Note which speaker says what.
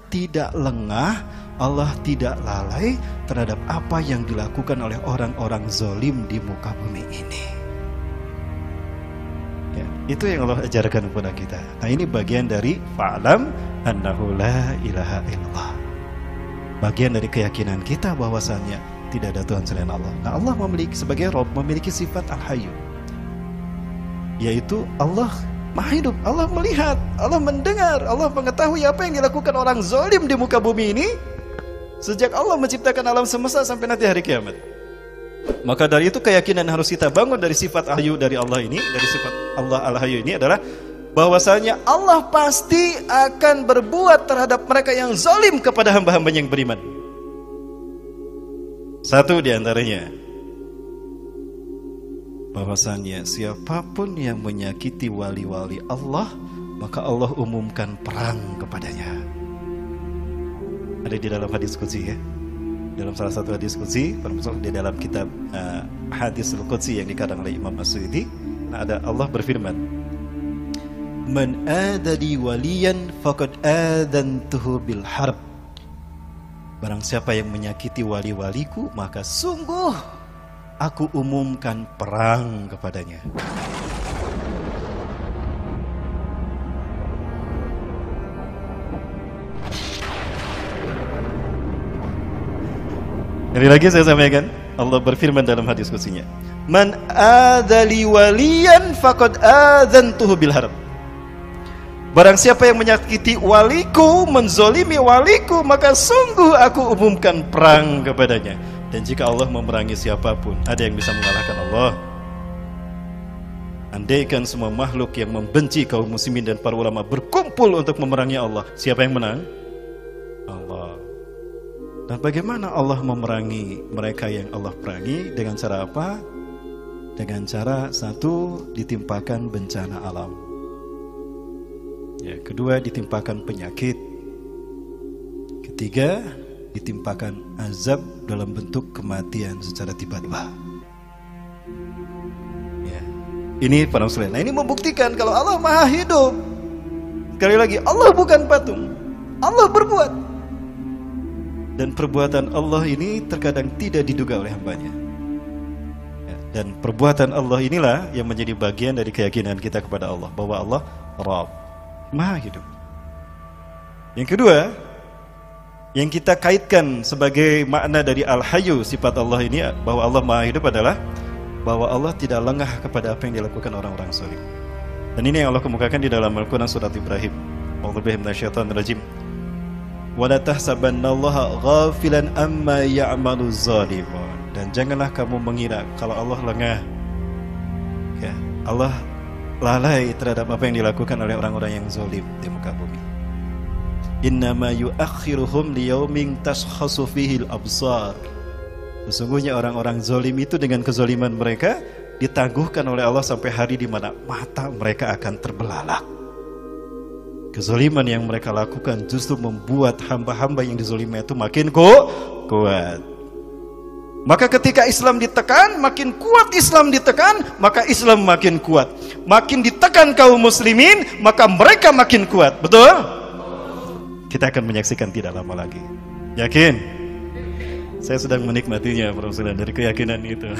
Speaker 1: tidak lengah, Allah tidak lalai terhadap apa yang dilakukan oleh orang-orang zalim di muka bumi ini. Ya, itu yang Allah ajarkan kepada kita. Nah, ini bagian dari fa'lam annahu la ilaha illallah. Bagian dari keyakinan kita bahwasannya tidak ada Tuhan selain Allah. Nah, Allah memiliki sebagai Rabb memiliki sifat Al-Hayyu, yaitu Allah Maha hidup, Allah melihat, Allah mendengar, Allah mengetahui apa yang dilakukan orang zalim di muka bumi ini sejak Allah menciptakan alam semesta sampai nanti hari kiamat. Maka dari itu keyakinan yang harus kita bangun dari sifat Al-Hayyu dari Allah ini, dari sifat Allah Al-Hayyu ini adalah bahwasanya Allah pasti akan berbuat terhadap mereka yang zalim kepada hamba-hambanya yang beriman. Satu di antaranya, bahwasannya siapapun yang menyakiti wali-wali Allah, maka Allah umumkan perang kepadanya. Ada di dalam hadis qudsi, ya. Dalam salah satu hadis qudsi, termasuk di dalam kitab hadis al-qudsi yang dikarang oleh Imam As-Suyuti, ada Allah berfirman, "Man adali waliyan faqad adantuhu bil harb." Barang siapa yang menyakiti wali-waliku, maka sungguh aku umumkan perang kepadanya. Sekali lagi saya sampaikan, Allah berfirman dalam hadis qudsinya, "Man adali waliyan faqad adzantuhu bil harb." Barang siapa yang menyakiti waliku, menzolimi waliku, maka sungguh aku umumkan perang kepadanya. Dan jika Allah memerangi siapapun, ada yang bisa mengalahkan Allah? Andaikan semua makhluk yang membenci kaum muslimin dan para ulama berkumpul untuk memerangi Allah, siapa yang menang? Allah. Dan bagaimana Allah memerangi mereka yang Allah perangi? Dengan cara apa? Dengan cara satu, ditimpakan bencana alam. Ya, kedua, ditimpakan penyakit. Ketiga, ditimpakan azab dalam bentuk kematian secara tiba-tiba. Ya. Ini para muslimin. Nah, ini membuktikan kalau Allah Maha hidup. Sekali lagi, Allah bukan patung. Allah berbuat. Dan perbuatan Allah ini terkadang tidak diduga oleh hambanya. Ya. Dan perbuatan Allah inilah yang menjadi bagian dari keyakinan kita kepada Allah, bahwa Allah Rabb, Maha hidup. Yang kedua, yang kita kaitkan sebagai makna dari Al-Hayyu, sifat Allah ini, bahwa Allah Maha hidup adalah bahwa Allah tidak lengah kepada apa yang dilakukan orang-orang zalim. Dan ini yang Allah kemukakan di dalam Al-Quran surat Ibrahim. A'udzubillahi minasyaitonir rajim. Wa la tahsabannallaha ghafilan amma ya'malu zalimun. Dan janganlah kamu mengira kalau Allah lengah. Ya, Allah lalai terhadap apa yang dilakukan oleh orang-orang yang zalim di muka bumi. Innama yuakhiruhum liyaumin tashkhasu fihi al-absar. Sesungguhnya orang-orang zalim itu dengan kezaliman mereka ditangguhkan oleh Allah sampai hari di mana mata mereka akan terbelalak. Kezaliman yang mereka lakukan justru membuat hamba-hamba yang dizalimi itu makin kuat. Maka ketika Islam ditekan, makin kuat Islam ditekan, maka Islam makin kuat. Makin ditekan kaum muslimin, maka mereka makin kuat. Betul? Kita akan menyaksikan tidak lama lagi. Yakin? Saya sedang menikmatinya, Para Muslimin, dari keyakinan itu.